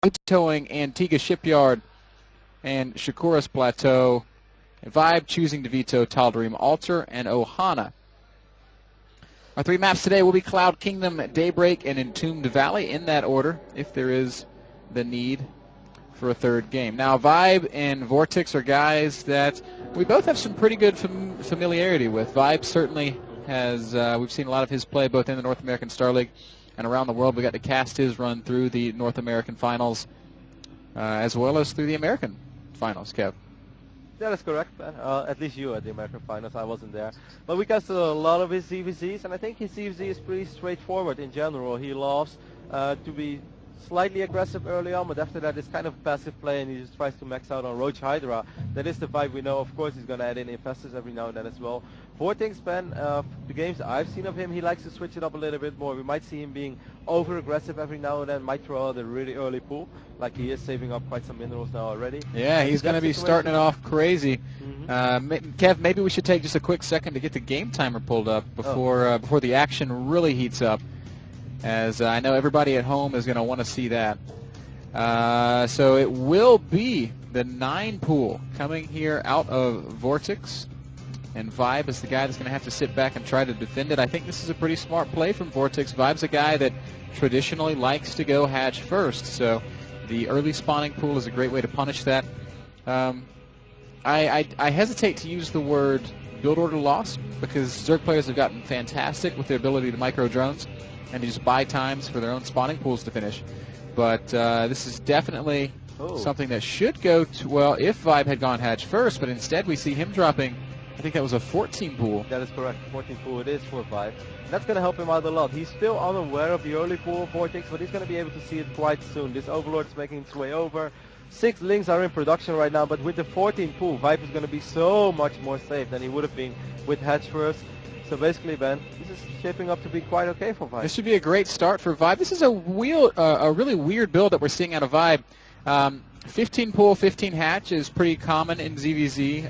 towing Antigua Shipyard and Shakuras Plateau. ViBE choosing to veto Tal'Darim Altar and Ohana. Our 3 maps today will be Cloud Kingdom, Daybreak, and Entombed Valley in that order, if there is the need for a third game. Now, ViBE and VortiX are guys that we both have some pretty good familiarity with. ViBE certainly has, we've seen a lot of his play both in the North American Star League and around the world. We got to cast his run through the North American finals as well as through the American finals, Kev. That is correct, man. At least you at the American finals. I wasn't there. But we casted a lot of his ZvZs, and I think his ZvZ is pretty straightforward in general. He loves to be slightly aggressive early on, but after that it's kind of passive play, and he just tries to max out on Roach Hydra. That is the ViBE we know. Of course, he's going to add in Infestors every now and then as well. VortiX, Ben, the games I've seen of him, he likes to switch it up a little bit more. We might see him being over-aggressive every now and then, might throw out a really early pool, like he is saving up quite some minerals now already. Yeah, he's going to be starting it off crazy. Kev, maybe we should take just a quick second to get the game timer pulled up before before the action really heats up, as I know everybody at home is going to want to see that. So it will be the 9 pool coming here out of VortiX, and ViBE is the guy that's going to have to sit back and try to defend it. I think this is a pretty smart play from VortiX. ViBE's a guy that traditionally likes to go hatch first, so the early spawning pool is a great way to punish that. I hesitate to use the word build order loss, because Zerg players have gotten fantastic with their ability to micro drones and to just buy times for their own spawning pools to finish. But this is definitely something that should go to, well, if ViBE had gone hatch first, but instead we see him dropping, I think that was a 14 pool. That is correct, 14 pool it is for ViBE. That's going to help him out a lot. He's still unaware of the early pool of VortiX, but he's going to be able to see it quite soon. This Overlord's making its way over. 6 links are in production right now, but with the 14 pool, ViBE is going to be so much more safe than he would have been with hatch first. So basically, Ben, this is shaping up to be quite okay for ViBE. This should be a great start for ViBE. This is a really weird build that we're seeing out of ViBE. 15 pool, 15 hatch is pretty common in ZvZ,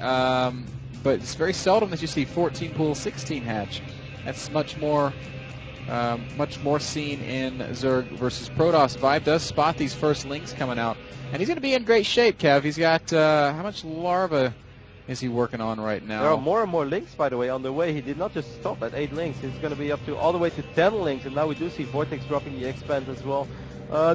but it's very seldom that you see 14 pool, 16 hatch. That's much more seen in Zerg versus Protoss. ViBE does spot these first links coming out, and he's going to be in great shape, Kev. He's got, how much larva is he working on right now? There are more and more links, by the way, on the way. He did not just stop at 8 links. He's going to be up to all the way to 10 links, and now we do see VortiX dropping the expand as well.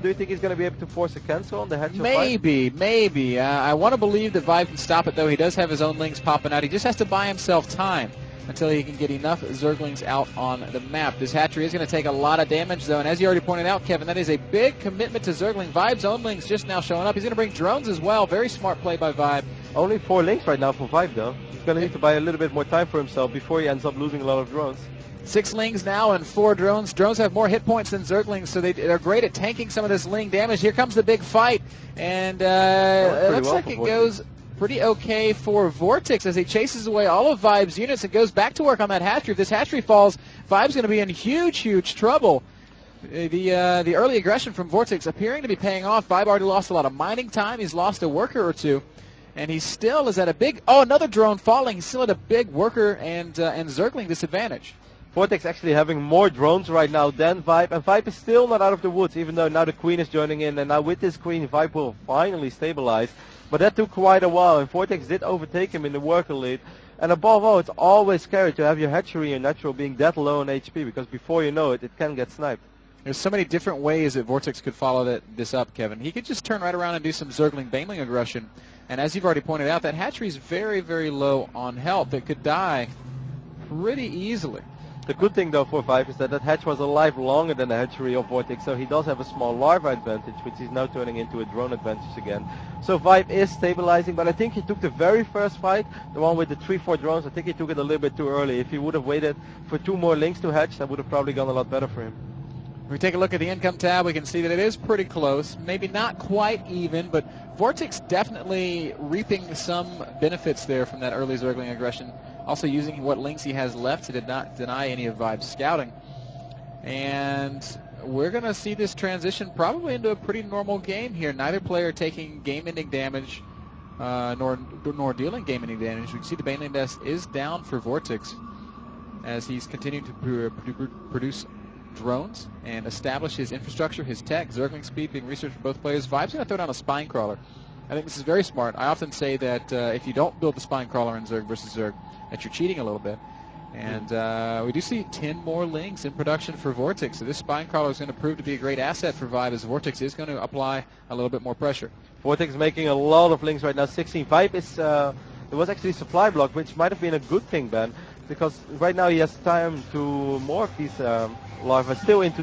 Do you think he's going to be able to force a cancel on the hatch? Maybe. I want to believe that ViBE can stop it, though. He does have his own links popping out. He just has to buy himself time until he can get enough Zerglings out on the map. This hatchery is going to take a lot of damage, though, and as you already pointed out, Kevin, that is a big commitment to Zergling. ViBE's own links just now showing up. He's going to bring drones as well. Very smart play by ViBE. Only 4 links right now for ViBE, though. He's going to need to buy a little bit more time for himself before he ends up losing a lot of drones. 6 lings now and 4 drones. Drones have more hit points than Zerglings, so they're great at tanking some of this ling damage. Here comes the big fight, and it looks like it goes pretty okay for VortiX as he chases away all of ViBE's units and goes back to work on that hatchery. If this hatchery falls, ViBE's going to be in huge trouble. The early aggression from VortiX appearing to be paying off. ViBE already lost a lot of mining time. He's lost a worker or 2. And he still is at a big, another drone falling. He's still at a big worker and Zergling disadvantage. VortiX actually having more drones right now than ViBE, and ViBE is still not out of the woods, even though now the Queen is joining in, and now with this Queen, ViBE will finally stabilize. But that took quite a while, and VortiX did overtake him in the worker lead. And above all, it's always scary to have your hatchery and natural being that low on HP, because before you know it, it can get sniped. There's so many different ways that VortiX could follow this up, Kevin. He could just turn right around and do some Zergling Baneling aggression. And as you've already pointed out, that hatchery is very low on health. It could die pretty easily. The good thing, though, for ViBE is that hatch was alive longer than the hatchery of VortiX, so he does have a small larva advantage, which is now turning into a drone advantage again. So ViBE is stabilizing, but I think he took the very first fight, the one with the 3-4 drones, I think he took it a little bit too early. If he would have waited for 2 more links to hatch, that would have probably gone a lot better for him. If we take a look at the income tab, we can see that it is pretty close. Maybe not quite even, but VortiX definitely reaping some benefits there from that early Zergling aggression. Also using what links he has left to not deny any of ViBE's scouting. And we're going to see this transition probably into a pretty normal game here. Neither player taking game-ending damage nor dealing game-ending damage. We can see the Baneling Death is down for VortiX as he's continuing to produce drones and establish his infrastructure, his tech, Zergling speed being researched for both players. ViBE's going to throw down a spine crawler. I think this is very smart. I often say that if you don't build the spine crawler in Zerg versus Zerg, that you're cheating a little bit. And we do see 10 more links in production for VortiX. So this spine crawler is going to prove to be a great asset for ViBE, as VortiX is going to apply a little bit more pressure. VortiX is making a lot of links right now. 16. ViBE is, it was actually supply block, which might have been a good thing, Ben, because right now he has time to morph these larvae still into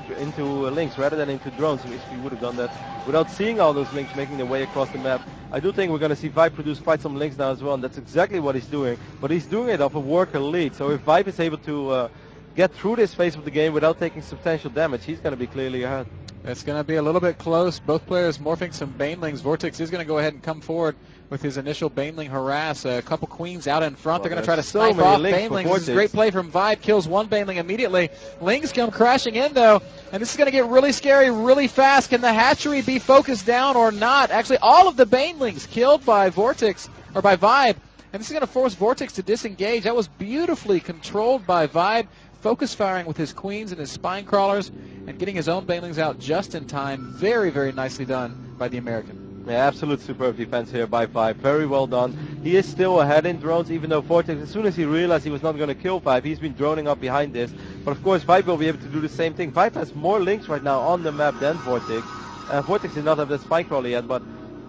links rather than into drones, which we would have done that without seeing all those links making their way across the map. I do think we're going to see ViBE produce quite some links now as well, and that's exactly what he's doing. But he's doing it off a worker lead, so if ViBE is able to get through this phase of the game without taking substantial damage, he's going to be clearly ahead. It's going to be a little bit close. Both players morphing some Banelings. VortiX is going to go ahead and come forward with his initial Baneling harass. A couple queens out in front. They're going to try to snipe off Banelings. This is a great play from ViBE. Kills one Baneling immediately. Lings come crashing in, though. And this is going to get really scary really fast. Can the hatchery be focused down or not? Actually, all of the Banelings killed by VortiX, or by ViBE. And this is going to force VortiX to disengage. That was beautifully controlled by ViBE. Focus firing with his queens and his spine crawlers and getting his own Banelings out just in time. Very, very nicely done by the American. Yeah, absolute superb defense here by ViBE. Very well done. He is still ahead in drones, even though VortiX, as soon as he realized he was not going to kill ViBE, he's been droning up behind this. But of course, ViBE will be able to do the same thing. ViBE has more links right now on the map than VortiX. VortiX did not have that spine crawler yet, but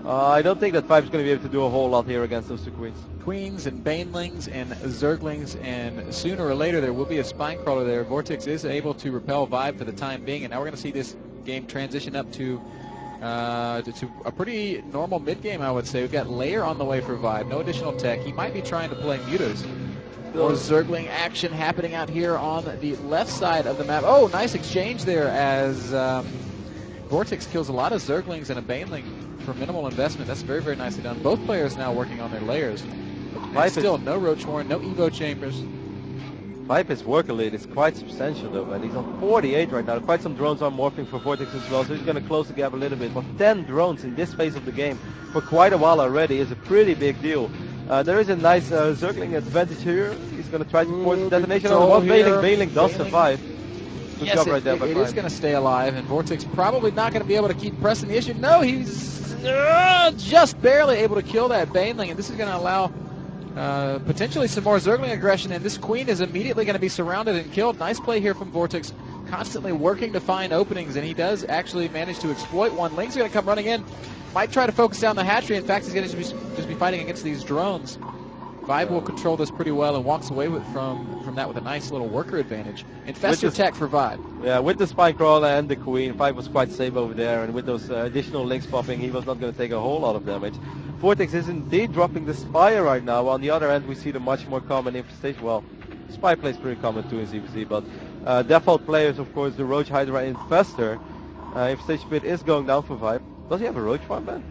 I don't think that ViBE is going to be able to do a whole lot here against those two queens. Queens and Banelings and Zerglings, and sooner or later there will be a spine crawler there. VortiX is able to repel ViBE for the time being, and now we're going to see this game transition up to a pretty normal mid-game, I would say. We've got Lair on the way for ViBE, no additional tech. He might be trying to play Mutas. More Zergling action happening out here on the left side of the map. Oh, nice exchange there as VortiX kills a lot of Zerglings and a Baneling for minimal investment. That's very, very nicely done. Both players now working on their layers. And still no Roach Horn, no Evo Chambers. ViBE's worker lead is quite substantial though, and he's on 48 right now. Quite some drones are morphing for VortiX as well, so he's going to close the gap a little bit. But 10 drones in this phase of the game for quite a while already is a pretty big deal. There is a nice Zergling advantage here. He's going to try to force the detonation on one Baneling. Baneling does survive. Good job right there by it is going to stay alive, and VortiX probably not going to be able to keep pressing the issue. No, he's just barely able to kill that Baneling, and this is going to allow potentially some more Zergling aggression, and this queen is immediately going to be surrounded and killed. Nice play here from VortiX, constantly working to find openings, and he does actually manage to exploit one. Ling's going to come running in, might try to focus down the hatchery. In fact, he's going to just be fighting against these drones. ViBE will control this pretty well and walks away from that with a nice little worker advantage. Infestor tech for ViBE. Yeah, with the spine crawler and the queen, ViBE was quite safe over there, and with those additional links popping, he was not going to take a whole lot of damage. VortiX is indeed dropping the Spire right now. On the other end, we see the much more common Infestation. Well, Spy plays pretty common too in ZvZ, but default players, of course, the Roach Hydra Infestor. Infestation Pit is going down for ViBE. Does he have a Roach farm, Ben?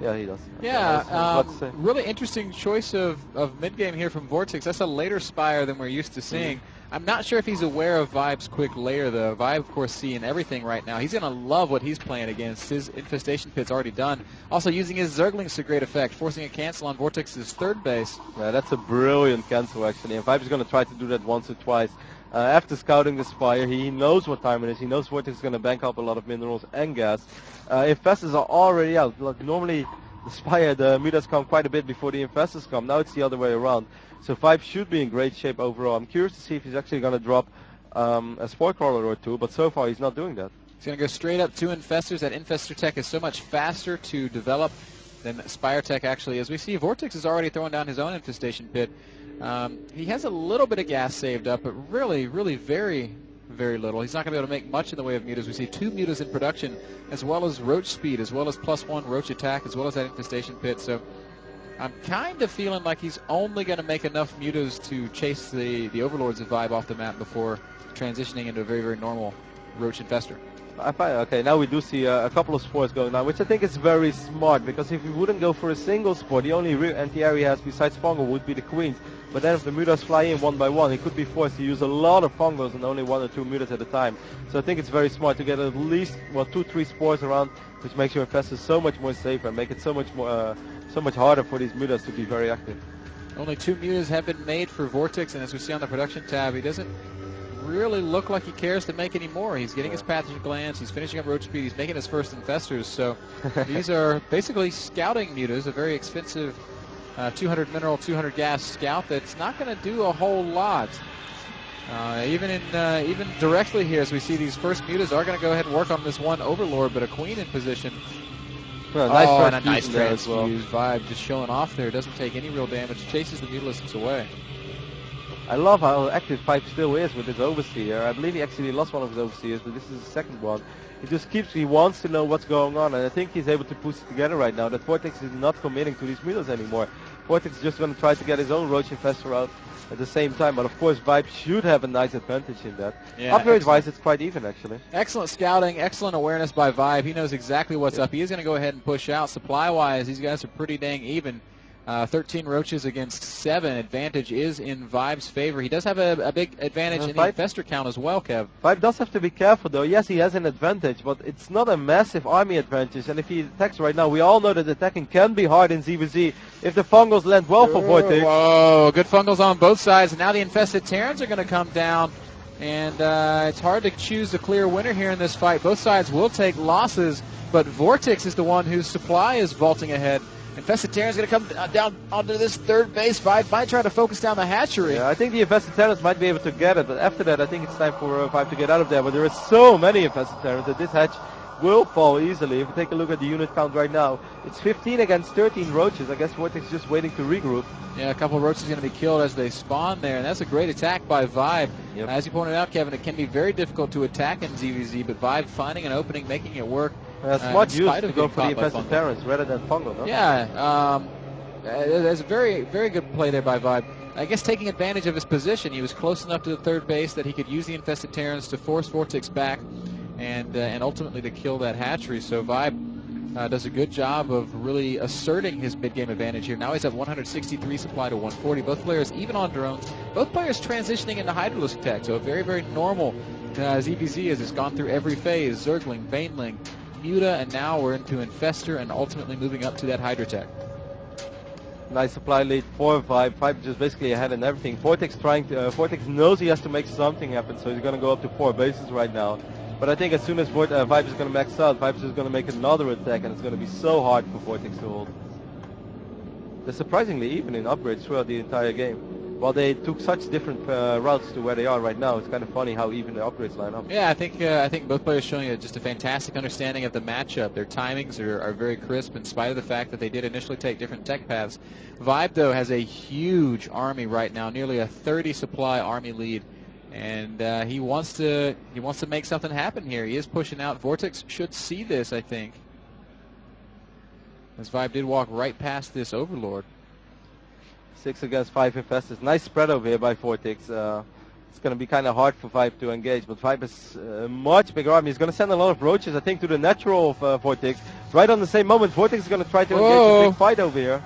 Yeah, he does. Yeah, really interesting choice of mid-game here from VortiX. That's a later Spire than we're used to seeing. I'm not sure if he's aware of ViBE's quick layer, though. ViBE, of course, seeing everything right now. He's going to love what he's playing against. His Infestation Pit's already done. Also using his Zerglings to great effect, forcing a cancel on VortiX's third base. Yeah, that's a brilliant cancel, actually. And ViBE is going to try to do that once or twice. After scouting the Spire, he knows what time it is. He knows VortiX is going to bank up a lot of minerals and gas. Infestors are already out. Like, normally, the Spire, the Mutas come quite a bit before the Infestors come. Now it's the other way around. So ViBE should be in great shape overall. I'm curious to see if he's actually going to drop a Spore Crawler or two, but so far he's not doing that. He's going to go straight up to Infestors. That Infestor tech is so much faster to develop than Spire tech actually is. We see VortiX is already throwing down his own Infestation Pit. He has a little bit of gas saved up, but really, really very, very little. He's not going to be able to make much in the way of Mutas. We see 2 Mutas in production, as well as Roach speed, as well as +1 Roach attack, as well as that Infestation Pit. So I'm kind of feeling like he's only going to make enough Mutas to chase the Overlords of ViBE off the map before transitioning into a very, very normal Roach Infestor. Okay, now we do see a couple of spores going on, which I think is very smart, because if he wouldn't go for a single spore, the only real anti-air he has besides Fungal would be the Queens. But then if the Mutas fly in one by one, he could be forced to use a lot of Fungals and only 1 or 2 Mutas at a time. So I think it's very smart to get at least 2-3 spores around, which makes your Infestors so much more safer and make it so much harder for these Mutas to be very active. Only 2 Mutas have been made for VortiX, and as we see on the production tab, he doesn't really look like he cares to make any more. He's getting his pathogen glands, he's finishing up roach speed, he's making his first infestors. So these are basically scouting mutas, a very expensive 200 mineral, 200 gas scout that's not going to do a whole lot. Even directly here, as we see these first mutas are going to go ahead and work on this one overlord, but a queen in position. Well, and a nice transfuse. Well. ViBE just showing off there. Doesn't take any real damage. Chases the mutalisks away. I love how active ViBE still is with his overseer. I believe he actually lost one of his overseers, but this is the second one. He wants to know what's going on, and I think he's able to push it together right now. That VortiX is not committing to these mutas anymore. VortiX is just going to try to get his own roach infestor out at the same time, but of course ViBE should have a nice advantage in that. Yeah, upgrade-wise, it's quite even actually. Excellent scouting, excellent awareness by ViBE. He knows exactly what's up. He is going to go ahead and push out. Supply-wise, these guys are pretty dang even. 13 roaches against 7. Advantage is in ViBE's favor. He does have a big advantage in the infestor count as well, Kev. ViBE does have to be careful, though. Yes, he has an advantage, but it's not a massive army advantage. And if he attacks right now, we all know that attacking can be hard in ZvZ if the fungals land well for VortiX. Whoa, good fungals on both sides. And now the infested Terrans are going to come down. And it's hard to choose a clear winner here in this fight. Both sides will take losses, but VortiX is the one whose supply is vaulting ahead. Infested Terran's going to come down onto this third base. ViBE might try to focus down the hatchery. Yeah, I think the Infested Terrans might be able to get it, but after that I think it's time for ViBE to get out of there. But there are so many Infested Terrans that this hatch will fall easily. If you take a look at the unit count right now, it's 15 against 13 roaches. I guess VortiX is just waiting to regroup. Yeah, a couple of roaches are going to be killed as they spawn there, and that's a great attack by ViBE. Yep. As you pointed out, Kevin, it can be very difficult to attack in ZvZ, but ViBE finding an opening, making it work. Smart use to go for the Infested Terrans rather than fungal, no? Yeah, there's a very, very good play there by ViBE. I guess taking advantage of his position, he was close enough to the third base that he could use the Infested Terrans to force VortiX back and ultimately to kill that hatchery. So ViBE does a good job of really asserting his mid-game advantage here. Now he's at 163 supply to 140. Both players even on drones. Both players transitioning into Hydralisk tech. So a very, very normal ZvZ as it's gone through every phase. Zergling, Baneling, Muta, and now we're into Infestor and ultimately moving up to that Hydratech. Nice supply lead for ViBE. ViBE just basically ahead in everything. VortiX knows he has to make something happen, so he's going to go up to 4 bases right now. But I think as soon as ViBE is going to max out, ViBE is going to make another attack, and it's going to be so hard for VortiX to hold. They're surprisingly even in upgrades throughout the entire game. While they took such different routes to where they are right now, it's kind of funny how even the upgrades line up. Yeah, I think both players showing just a fantastic understanding of the matchup. Their timings are very crisp in spite of the fact that they did initially take different tech paths. ViBE, though, has a huge army right now, nearly a 30 supply army lead. And he wants to make something happen here. He is pushing out. VortiX should see this, I think, as ViBE did walk right past this Overlord. 6 against 5 infestors. Nice spread over here by VortiX. It's going to be kind of hard for ViBE to engage, but ViBE is a much bigger army. He's going to send a lot of roaches, I think, to the natural of VortiX. Right on the same moment, VortiX is going to try to engage a big fight over here.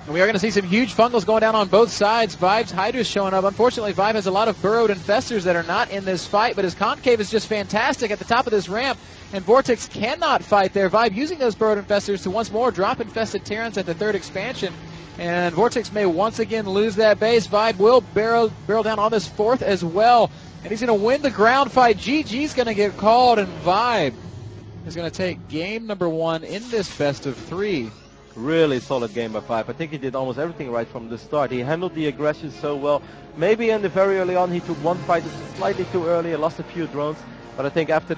And we are going to see some huge fungals going down on both sides. ViBE's Hydra's showing up. Unfortunately, ViBE has a lot of burrowed infestors that are not in this fight, but his concave is just fantastic at the top of this ramp, and VortiX cannot fight there. ViBE using those burrowed infestors to once more drop infested Terrans at the third expansion, and VortiX may once again lose that base. ViBE will barrel down on this fourth as well, and he's going to win the ground fight. GG's going to get called, and ViBE is going to take game number 1 in this best of 3. Really solid game by ViBE. I think he did almost everything right from the start. He handled the aggression so well. Maybe in the very early on he took one fight slightly too early and lost a few drones, but I think after